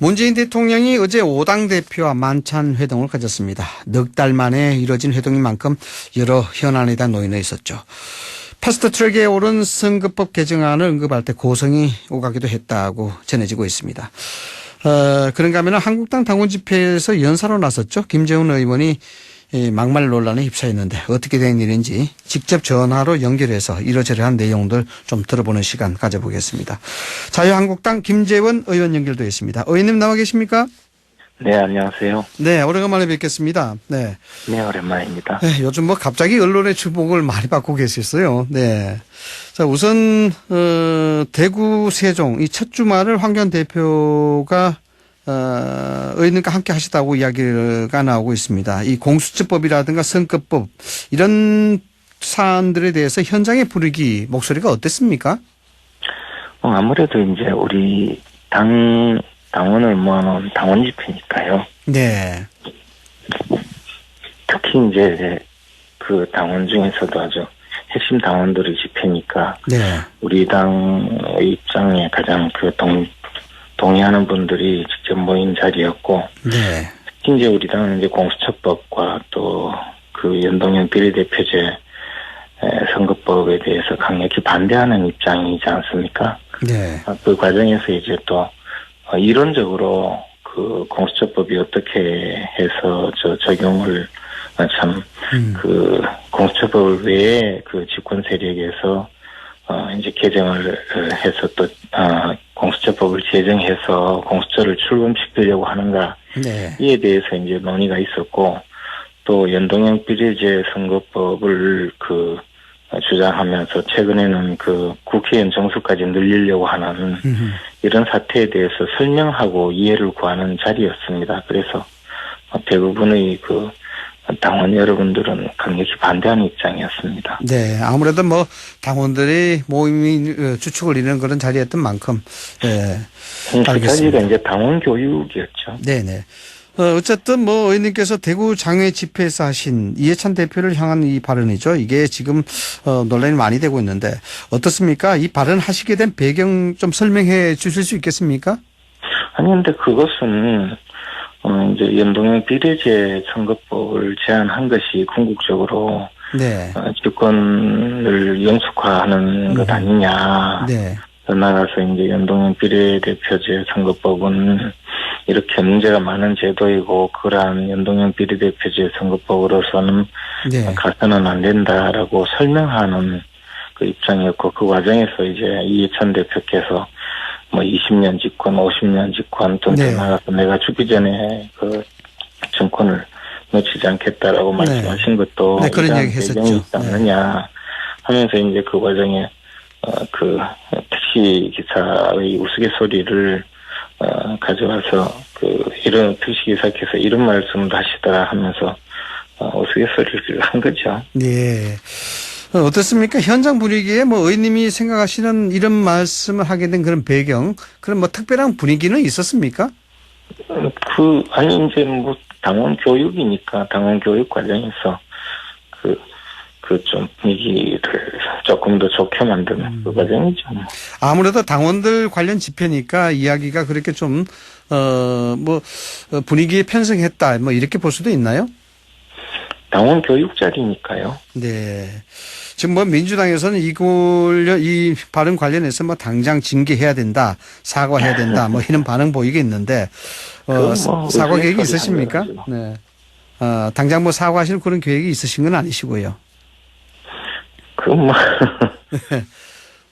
문재인 대통령이 어제 5당 대표와 만찬 회동을 가졌습니다. 넉 달 만에 이뤄진 회동인 만큼 여러 현안에 대한 논의가 있었죠. 패스트트랙에 오른 선거법 개정안을 언급할 때 고성이 오가기도 했다고 전해지고 있습니다. 그런가 하면 한국당 당원 집회에서 연사로 나섰죠. 김재훈 의원이 막말 논란에 휩싸였는데 어떻게 된 일인지 직접 전화로 연결해서 이러저러한 내용들 좀 들어보는 시간 가져보겠습니다. 자유한국당 김재원 의원 연결되어 있습니다. 의원님 나와 계십니까? 네, 안녕하세요. 네, 오래간만에 뵙겠습니다. 네. 네, 오랜만입니다. 네, 요즘 뭐 갑자기 언론의 주목을 많이 받고 계셨어요. 네. 자, 우선, 대구 세종 이 첫 주말을 황교안 대표가 의원님과 함께 하시다고 이야기가 나오고 있습니다. 이 공수처법이라든가 선거법 이런 사안들에 대해서 현장의 분위기 목소리가 어땠습니까? 아무래도 이제 우리 당원을 모아놓은 당원 집회니까요. 네. 특히 이제 그 당원 중에서도 아주 핵심 당원들의 집회니까. 네. 우리 당의 입장에 가장 동의하는 분들이 직접 모인 자리였고. 네. 특히 이제 우리 당은 이제 공수처법과 또 그 연동형 비례대표제 선거법에 대해서 강력히 반대하는 입장이지 않습니까? 네. 그 과정에서 이제 또 이론적으로 그 공수처법이 어떻게 해서 적용을 그 공수처법 외에 그 집권 세력에서 이제 개정을 해서 또 공수처법을 제정해서 공수처를 출범시키려고 하는가. 네. 이에 대해서 이제 논의가 있었고 또 연동형 비례제 선거법을 주장하면서 최근에는 그 국회의원 정수까지 늘리려고 하는 이런 사태에 대해서 설명하고 이해를 구하는 자리였습니다. 그래서 대부분의 그 당원 여러분들은 강력히 반대하는 입장이었습니다. 네, 아무래도 뭐 당원들이 모임이 주축을 이루는 그런 자리였던 만큼, 네. 그 자리가 이제 당원 교육이었죠. 네네. 어쨌든 뭐 의원님께서 대구 장외 집회에서 하신 이해찬 대표를 향한 이 발언이죠. 이게 지금 논란이 많이 되고 있는데 어떻습니까? 이 발언 하시게 된 배경 좀 설명해 주실 수 있겠습니까? 아니 근데 그것은 이제 연동형 비례제 선거법을 제안한 것이 궁극적으로 네. 집권을 영속화하는 것 아니냐. 네. 더 나아가서 이제 연동형 비례대표제 선거법은 이렇게 문제가 많은 제도이고 그러한 연동형 비례대표제 선거법으로서는 네. 가서는 안 된다라고 설명하는 그 입장이었고 그 과정에서 이제 이해찬 대표께서 뭐 20년 집권, 50년 집권 또 네. 나가서 내가 죽기 전에 그 정권을 놓치지 않겠다라고 말씀하신 것도 네, 그런 얘기 했었죠. 배경이 있지 않느냐 하면서 이제 그 과정에 그 택시 기사의 우스갯소리를 가져와서 이런 택시 기사께서 이런 말씀을 하시더라 하면서 우스갯소리를 한 거죠. 네. 어떻습니까? 현장 분위기에 뭐 의원님이 생각하시는 이런 말씀을 하게 된 그런 배경, 그런 뭐 특별한 분위기는 있었습니까? 아니 이제 뭐 당원 교육이니까 당원 교육 과정에서 좀 분위기를 조금 더 좋게 만드는 그 과정이죠. 아무래도 당원들 관련 집회니까 이야기가 그렇게 좀, 분위기에 편승했다, 뭐 이렇게 볼 수도 있나요? 당원 교육 자리니까요. 네. 지금 뭐 민주당에서는 이 발언 관련해서 뭐 당장 징계해야 된다, 사과해야 된다, 뭐 이런 반응 보이겠는데, 사과 계획이 있으십니까? 네. 당장 뭐 사과하실 그런 계획이 있으신 건 아니시고요.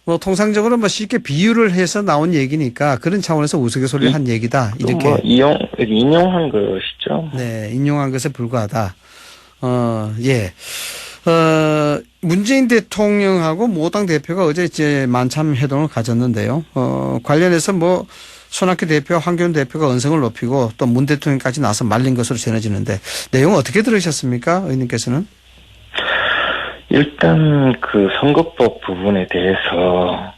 뭐 통상적으로 뭐 쉽게 비유를 해서 나온 얘기니까 그런 차원에서 우스갯소리를 한 얘기다 이렇게 인용한 것이죠. 네, 인용한 것에 불과하다. 예. 문재인 대통령하고 모당 대표가 어제 이제 만찬 회동을 가졌는데요. 관련해서 뭐 손학규 대표, 황교안 대표가 언성을 높이고 또 문 대통령까지 나서 말린 것으로 전해지는데 내용은 어떻게 들으셨습니까, 의원님께서는? 일단 그 선거법 부분에 대해서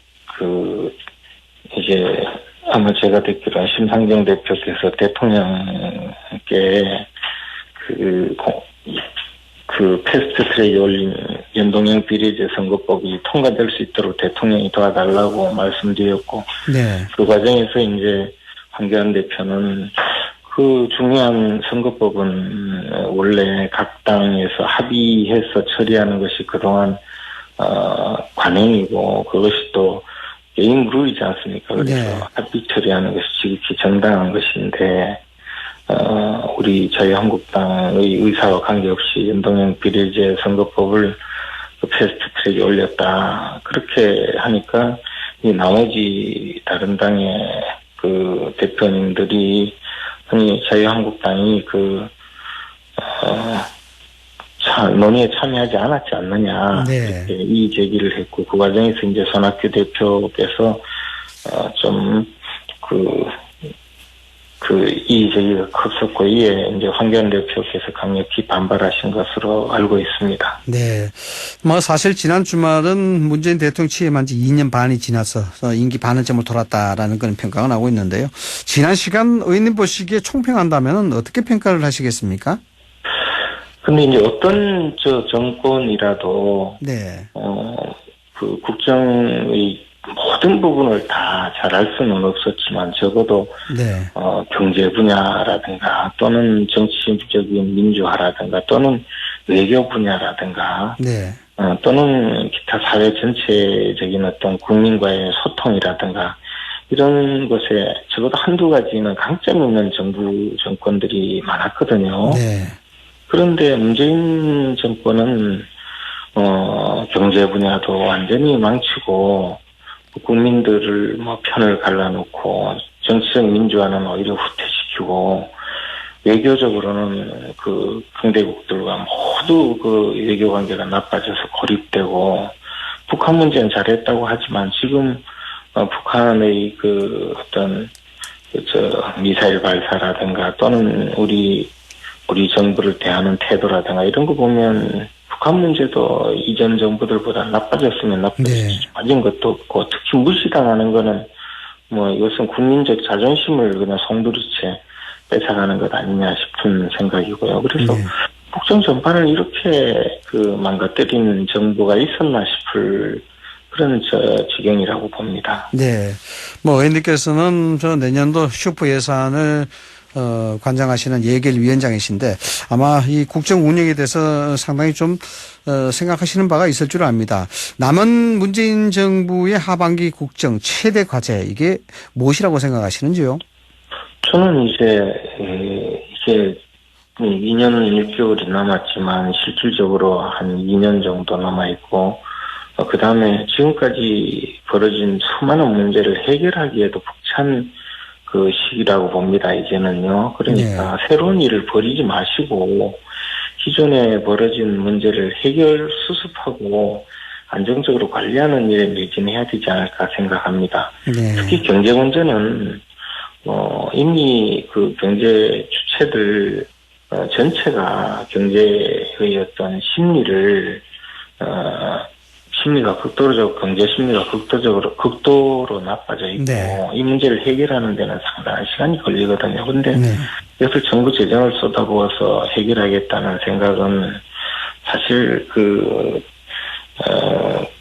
이제 아마 제가 듣기로는 심상정 대표께서 대통령께 그 패스트트랙에 올린 연동형 비례제 선거법이 통과될 수 있도록 대통령이 도와달라고 말씀드렸고 네. 그 과정에서 이제 황교안 대표는 그 중요한 선거법은 원래 각 당에서 합의해서 처리하는 것이 그동안 관행이고 그것이 또 게임 룰이지 않습니까? 그래서 네. 합의 처리하는 것이 지극히 정당한 것인데 우리 자유한국당의 의사와 관계없이 연동형 비례제 선거법을 패스트 트랙에 올렸다. 그렇게 하니까 이 나머지 다른 당의 그 대표님들이 아니 자유한국당이 논의에 참여하지 않았지 않느냐 네. 이렇게 이의 제기를 했고 그 과정에서 이제 손학규 대표께서 좀 이의 제기가 컸었고 이에 이제 황교안 대표께서 강력히 반발하신 것으로 알고 있습니다. 네. 뭐 사실 지난 주말은 문재인 대통령 취임한 지 2년 반이 지나서 임기 반환점을 돌았다라는 그런 평가가 나오고 있는데요. 지난 시간 의원님 보시기에 총평한다면 어떻게 평가를 하시겠습니까? 근데 이제 어떤 정권이라도 네. 그 국정의 모든 부분을 다 잘할 수는 없었지만 적어도 네. 경제 분야라든가 또는 정치적인 민주화라든가 또는 외교 분야라든가 네. 또는 기타 사회 전체적인 어떤 국민과의 소통이라든가 이런 것에 적어도 한두 가지는 강점이 있는 정부 정권들이 많았거든요. 네. 그런데 문재인 정권은 경제 분야도 완전히 망치고 국민들을 편을 갈라놓고 정치적 민주화는 오히려 후퇴시키고 외교적으로는 그 강대국들과 모두 그 외교 관계가 나빠져서 고립되고 북한 문제는 잘했다고 하지만 지금 북한의 그 어떤 미사일 발사라든가 또는 우리 정부를 대하는 태도라든가 이런 거 보면 북한 문제도 이전 정부들보다 나빠졌으면 나빠졌지 빠진 것도 없고 특히 무시당하는 거는 이것은 국민적 자존심을 그냥 송두리째 뺏어가는 것 아니냐 싶은 생각이고요. 그래서 국정 전반을 이렇게 망가뜨리는 정부가 있었나 싶을 그런 지경이라고 봅니다. 네. 의원님께서는 내년도 슈퍼 예산을 관장하시는 예결위원장이신데 아마 이 국정 운영에 대해서 상당히 좀 생각하시는 바가 있을 줄 압니다. 남은 문재인 정부의 하반기 국정 최대 과제 이게 무엇이라고 생각하시는지요? 저는 이제 2년 1개월이 남았지만 실질적으로 한 2년 정도 남아있고 그 다음에 지금까지 벌어진 수많은 문제를 해결하기에도 벅찬 그 시기라고 봅니다, 이제는요. 그러니까 새로운 일을 벌이지 마시고 기존에 벌어진 문제를 수습하고 안정적으로 관리하는 일에 매진해야 되지 않을까 생각합니다. 네. 특히 경제 문제는 이미 그 경제 주체들 전체가 경제의 어떤 심리가 경제 심리가 극도로 나빠져 있고, 이 문제를 해결하는 데는 상당한 시간이 걸리거든요. 근데, 이것을 정부 재정을 쏟아부어서 해결하겠다는 생각은 사실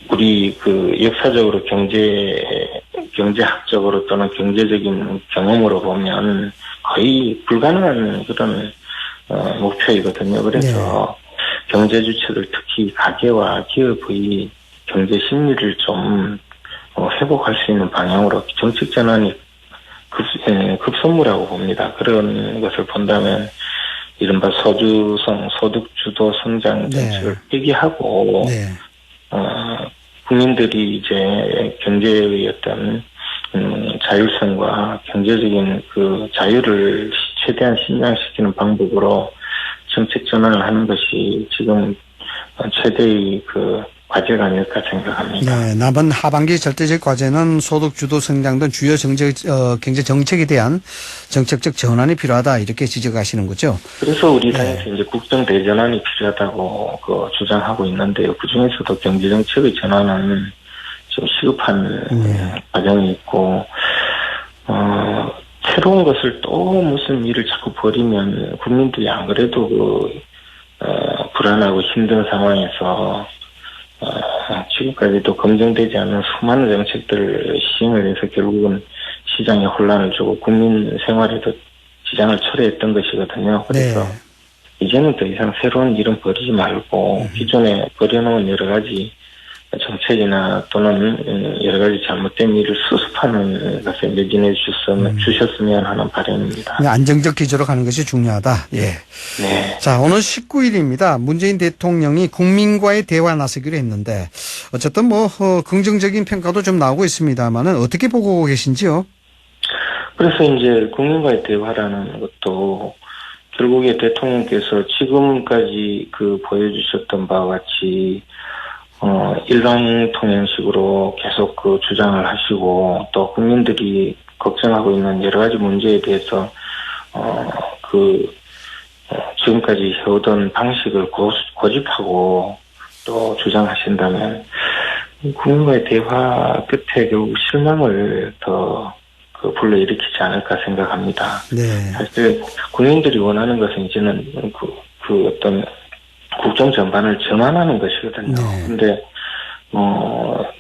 우리 역사적으로 경제학적으로 또는 경제적인 경험으로 보면 거의 불가능한 그런, 목표이거든요. 그래서 경제 주체들 특히 가계와 기업의 경제 심리를 좀 회복할 수 있는 방향으로 정책 전환이 급선무라고 봅니다. 그런 것을 본다면 이른바 소득 주도 성장 정책을 폐기하고 국민들이 이제 경제의 어떤 자율성과 경제적인 그 자유를 최대한 신장시키는 방법으로 정책 전환을 하는 것이 지금 최대의 과제가 아닐까 생각합니다. 네, 남은 하반기 절대적 과제는 소득 주도 성장 등 주요 경제 정책에 대한 정책적 전환이 필요하다 이렇게 지적하시는 거죠. 그래서 우리 당에서 이제 국정 대전환이 필요하다고 주장하고 있는데요. 그 중에서도 경제 정책의 전환은 좀 시급한 과정이 있고 새로운 것을 또 무슨 일을 자꾸 벌이면 국민들이 안 그래도 불안하고 힘든 상황에서 지금까지도 검증되지 않은 수많은 정책들을 시행을 해서 결국은 시장에 혼란을 주고 국민 생활에도 지장을 초래했던 것이거든요. 그래서 네. 이제는 더 이상 새로운 일은 벌이지 말고 기존에 벌여놓은 여러 가지 정책이나 또는 여러 가지 잘못된 일을 수습하는 것에 매진해 주셨으면 하는 바람입니다. 안정적 기조로 가는 것이 중요하다. 예. 네. 자, 오늘 19일입니다. 문재인 대통령이 국민과의 대화 나서기로 했는데 어쨌든 뭐 긍정적인 평가도 좀 나오고 있습니다만은 어떻게 보고 계신지요? 그래서 이제 국민과의 대화라는 것도 결국에 대통령께서 지금까지 보여주셨던 바와 같이 일방통행식으로 계속 주장을 하시고 또 국민들이 걱정하고 있는 여러 가지 문제에 대해서 지금까지 해오던 방식을 고집하고 또 주장하신다면 국민과의 대화 끝에 결국 실망을 더 불러일으키지 않을까 생각합니다. 네. 사실 국민들이 원하는 것은 이제는 어떤 국정 전반을 전환하는 것이거든요. 근데 네.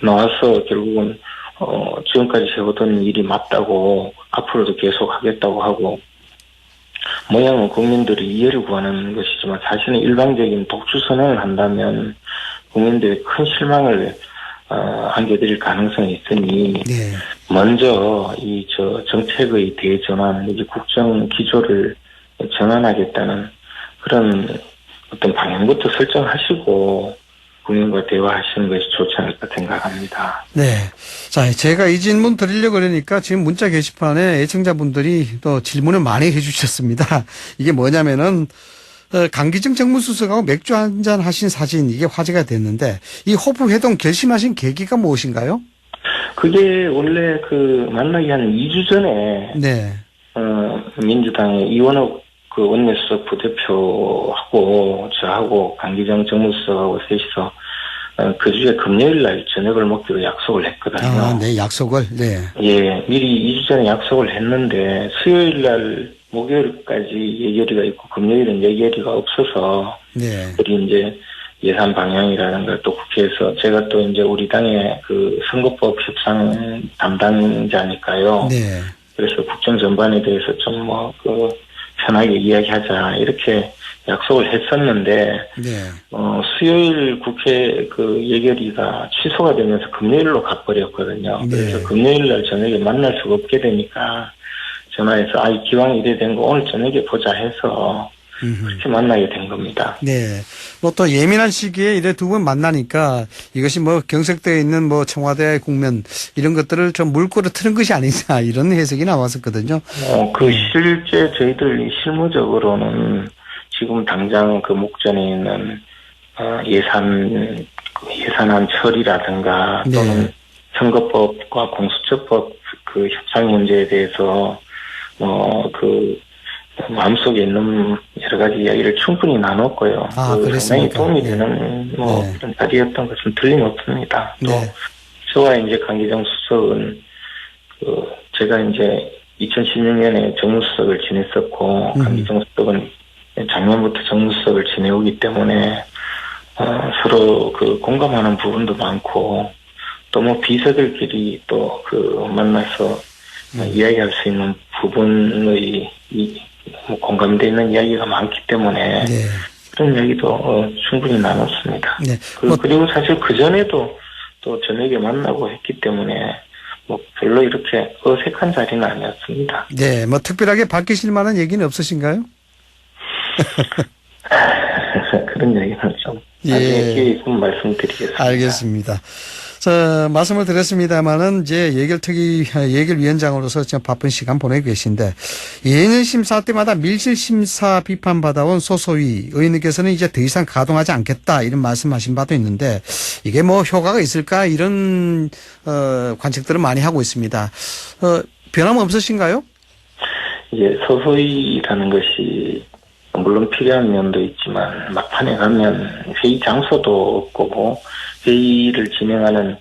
나와서 결국은 지금까지 해오던 일이 맞다고 앞으로도 계속 하겠다고 하고 모양은 국민들이 이해를 구하는 것이지만 사실은 일방적인 독주 선언을 한다면 국민들이 큰 실망을 안겨드릴 가능성이 있으니 네. 먼저 정책의 대전환, 이제 국정 기조를 전환하겠다는 그런 어떤 방향부터 설정하시고 국민과 대화하시는 것이 좋지 않을까 생각합니다. 네. 자, 제가 이 질문 드리려고 그러니까 지금 문자 게시판에 애청자분들이 또 질문을 많이 해주셨습니다. 이게 뭐냐면은 강기정 정무수석하고 맥주 한잔 하신 사진 이게 화제가 됐는데 이 호프 회동 결심하신 계기가 무엇인가요? 그게 원래 만나기 한 2주 전에 네. 민주당의 이원욱 원내수석 부대표하고 저하고 강기정 정무수석하고 셋이서 그 주에 금요일 날 저녁을 먹기로 약속을 했거든요. 아, 네, 약속을. 네. 예, 미리 2주 전에 약속을 했는데 수요일 날 목요일까지 예결위가 있고 금요일은 예결위가 없어서 네. 우리 이제 예산 방향이라든가 또 국회에서 제가 또 이제 우리 당의 선거법 협상 담당자니까요. 네. 그래서 국정 전반에 대해서 좀 편하게 이야기하자 이렇게 약속을 했었는데 네. 수요일 국회 예결위가 취소가 되면서 금요일로 가버렸거든요. 네. 그래서 금요일 날 저녁에 만날 수가 없게 되니까 전화해서 기왕 이래 된 거 오늘 저녁에 보자 해서 그렇게 만나게 된 겁니다. 네. 뭐 또 예민한 시기에 이래 두 분 만나니까 이것이 뭐 경색되어 있는 청와대 국면 이런 것들을 좀 물꼬를 트는 것이 아니냐 이런 해석이 나왔었거든요. 실제 저희들 실무적으로는 지금 당장 목전에 있는 예산안 처리라든가 또는 네. 선거법과 공수처법 협상 문제에 대해서 마음속에 있는 여러 가지 이야기를 충분히 나눴고요. 상당히 도움이 되는 그런 자리였던 것은 틀림없습니다. 또 네. 저와 이제 강기정 수석은 제가 이제 2016년에 정무수석을 지냈었고 강기정 수석은 작년부터 정무수석을 지내오기 때문에 서로 공감하는 부분도 많고 또 비서들끼리 또 만나서 이야기할 수 있는 부분의 공감되어 있는 이야기가 많기 때문에 네. 그런 이야기도 충분히 나눴습니다. 네. 그리고 사실 그전에도 또 저녁에 만나고 했기 때문에 별로 이렇게 어색한 자리는 아니었습니다. 네. 특별하게 밝히실 만한 얘기는 없으신가요? 그런 얘기는 좀 나중에 기회 있으면 말씀드리겠습니다. 알겠습니다. 자, 말씀을 드렸습니다만은 이제 예결위원장으로서 지금 바쁜 시간 보내고 계신데 예년 심사 때마다 밀실 심사 비판받아온 소소위 의원님께서는 이제 더 이상 가동하지 않겠다 이런 말씀하신 바도 있는데 이게 효과가 있을까 이런 관측들을 많이 하고 있습니다. 변함 없으신가요? 이제 소소위라는 것이 물론 필요한 면도 있지만 막판에 가면 회의 장소도 없고 회의를 진행하는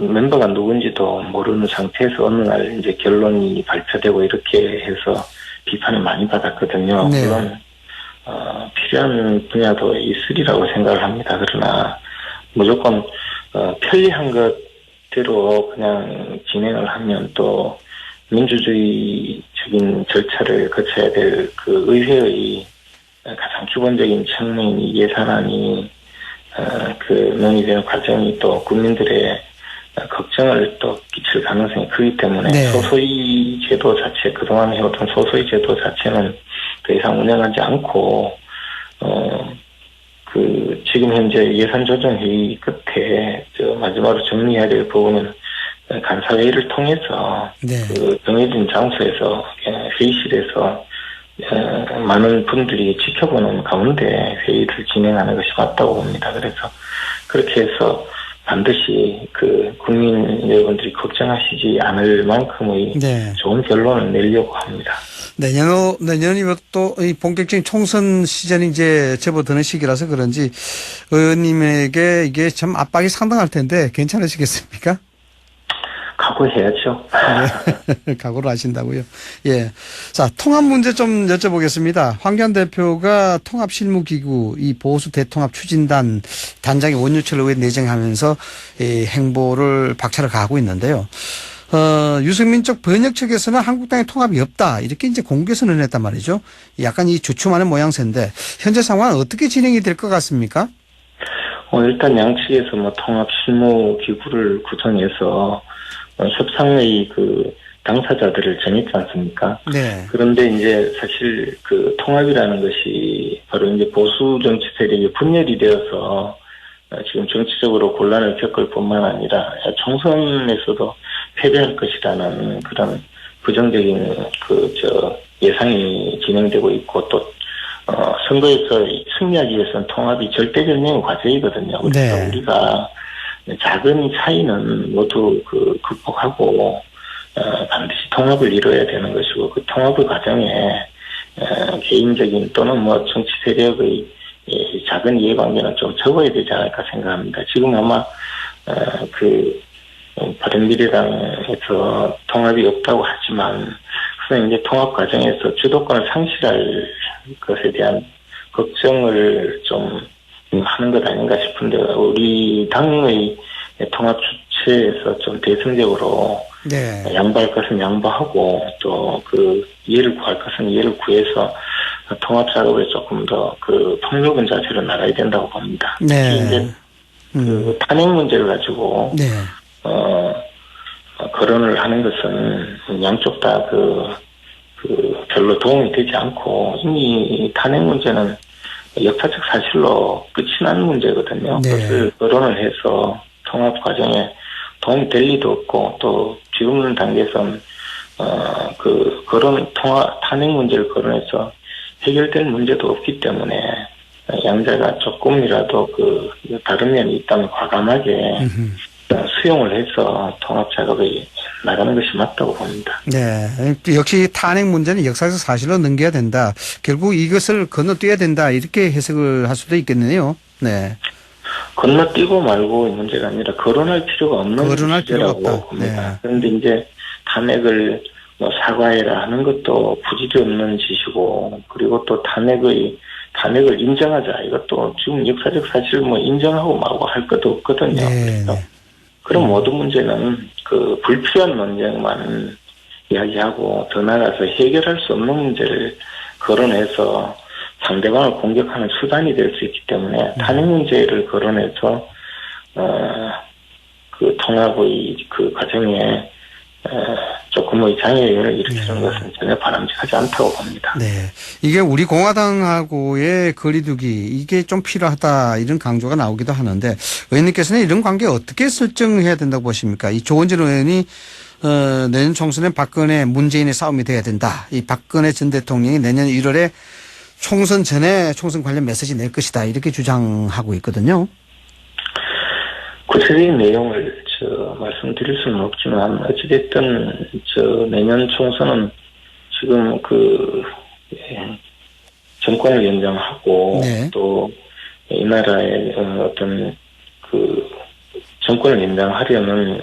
멤버가 누군지도 모르는 상태에서 어느 날 이제 결론이 발표되고 이렇게 해서 비판을 많이 받았거든요. 네. 물론 필요한 분야도 있으리라고 생각을 합니다. 그러나 무조건 편리한 것대로 그냥 진행을 하면 또 민주주의적인 절차를 거쳐야 될 그 의회의 가장 기본적인 측면이 예산안이 그 논의되는 과정이 또 국민들의 걱정을 또 끼칠 가능성이 크기 때문에 네. 소소이 제도 자체, 그동안 해오던 소소이 제도 자체는 더 이상 운영하지 않고 그 지금 현재 예산조정회의 끝에 마지막으로 정리해야 될 부분은 간사회의를 통해서 네. 그 정해진 장소에서 회의실에서 많은 분들이 지켜보는 가운데 회의를 진행하는 것이 맞다고 봅니다. 그래서 그렇게 해서 반드시 그 국민 여러분들이 걱정하시지 않을 만큼의 네. 좋은 결론을 내려고 합니다. 내년이면 또 이 본격적인 총선 시즌이 이제 접어드는 시기라서 그런지 의원님에게 이게 참 압박이 상당할 텐데 괜찮으시겠습니까? 각오해야죠. 네. 각오를 하신다고요. 예. 자, 통합 문제 좀 여쭤보겠습니다. 황교안 대표가 통합실무기구 이 보수 대통합 추진단 단장이 원유철 의원 내정하면서 이 행보를 박차를 가하고 있는데요. 유승민 쪽 번역 측에서는 한국당의 통합이 없다. 이렇게 이제 공개 선언을 했단 말이죠. 약간 이 주춤하는 모양새인데 현재 상황은 어떻게 진행이 될 것 같습니까? 일단 양측에서 통합 실무 기구를 구성해서 협상의 그 당사자들을 정했지 않습니까? 네. 그런데 이제 사실 그 통합이라는 것이 바로 이제 보수 정치 세력이 분열이 되어서 지금 정치적으로 곤란을 겪을 뿐만 아니라 총선에서도 패배할 것이라는 그런 부정적인 예상이 진행되고 있고 또 선거에서 승리하기 위해서는 통합이 절대적인 과제이거든요. 그래서 네. 우리가 작은 차이는 모두 극복하고 반드시 통합을 이뤄야 되는 것이고 그 통합의 과정에 개인적인 또는 정치 세력의 작은 이해관계는 좀 적어야 되지 않을까 생각합니다. 지금 아마 바른미래당에서 통합이 없다고 하지만 그냥 이제 통합 과정에서 주도권을 상실할 것에 대한 걱정을 좀 하는 것 아닌가 싶은데 우리 당의 통합 주체에서 좀 대승적으로 네. 양보할 것은 양보하고 또 이해를 구할 것은 이해를 구해서 통합 작업에 조금 더 폭력은 자세로 나가야 된다고 봅니다. 네. 이제 탄핵 문제를 가지고 네. 거론을 하는 것은 양쪽 다 별로 도움이 되지 않고 이미 탄핵 문제는 역사적 사실로 끝이 난 문제거든요. 네. 그것을 거론을 해서 통합 과정에 도움이 될 리도 없고 또 지금 단계에서는 탄핵 문제를 거론해서 해결될 문제도 없기 때문에 양자가 조금이라도 다른 면이 있다면 과감하게 수용을 해서 통합 작업에 나가는 것이 맞다고 봅니다. 네. 역시 탄핵 문제는 역사적 사실로 넘겨야 된다. 결국 이것을 건너뛰어야 된다. 이렇게 해석을 할 수도 있겠네요. 네. 건너뛰고 말고의 문제가 아니라 거론할 필요가 없는 문제라고 봅니다. 네. 그런데 이제 탄핵을 사과해라 하는 것도 부질이 없는 짓이고 그리고 또 탄핵을 인정하자. 이것도 지금 역사적 사실을 인정하고 말고 할 것도 없거든요. 네. 그래서 그런 모든 문제는 불필요한 논쟁만 이야기하고 더 나아가서 해결할 수 없는 문제를 거론해서 상대방을 공격하는 수단이 될 수 있기 때문에 탄핵 문제를 거론해서 통합의 과정에 조금의 장애를 일으키는 것은 전혀 바람직하지 않다고 봅니다. 네. 이게 우리 공화당하고의 거리두기 이게 좀 필요하다 이런 강조가 나오기도 하는데 의원님께서는 이런 관계 어떻게 설정해야 된다고 보십니까? 이 조원진 의원이 내년 총선에 박근혜 문재인의 싸움이 돼야 된다. 이 박근혜 전 대통령이 내년 1월에 총선 전에 총선 관련 메시지 낼 것이다. 이렇게 주장하고 있거든요. 구체적인 내용을 말씀드릴 수는 없지만 어찌됐든 내년 총선은 지금 정권을 연장하고 네. 또 이 나라의 어떤 정권을 연장하려는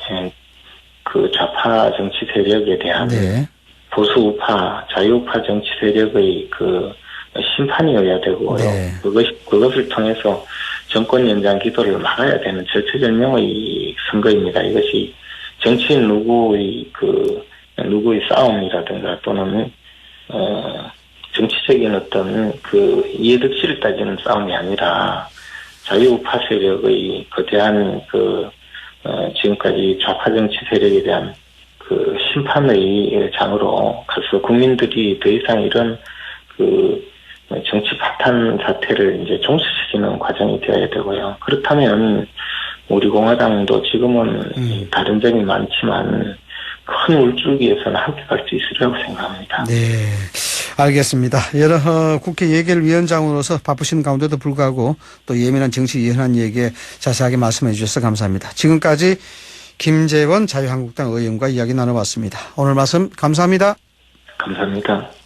좌파 정치 세력에 대한 네. 보수 우파 자유우파 정치 세력의 심판이어야 되고요. 네. 그것을 통해서 정권 연장 기도를 막아야 되는 절체절명의 선거입니다. 이것이 정치인 누구의 누구의 싸움이라든가 또는 정치적인 어떤 그 이해득실을 따지는 싸움이 아니라 자유우파 세력의 거대한 지금까지 좌파 정치 세력에 대한 그 심판의 장으로 가서 국민들이 더 이상 이런 정치 파탄 사태를 이제 종식시키는 과정이 되어야 되고요. 그렇다면 우리 공화당도 지금은 다른 점이 많지만 큰 울줄기에서는 함께 갈 수 있으리라고 생각합니다. 네, 알겠습니다. 여러 국회 예결위원장으로서 바쁘신 가운데도 불구하고 또 예민한 정치 예민한 얘기에 자세하게 말씀해 주셔서 감사합니다. 지금까지 김재원 자유한국당 의원과 이야기 나눠봤습니다. 오늘 말씀 감사합니다. 감사합니다.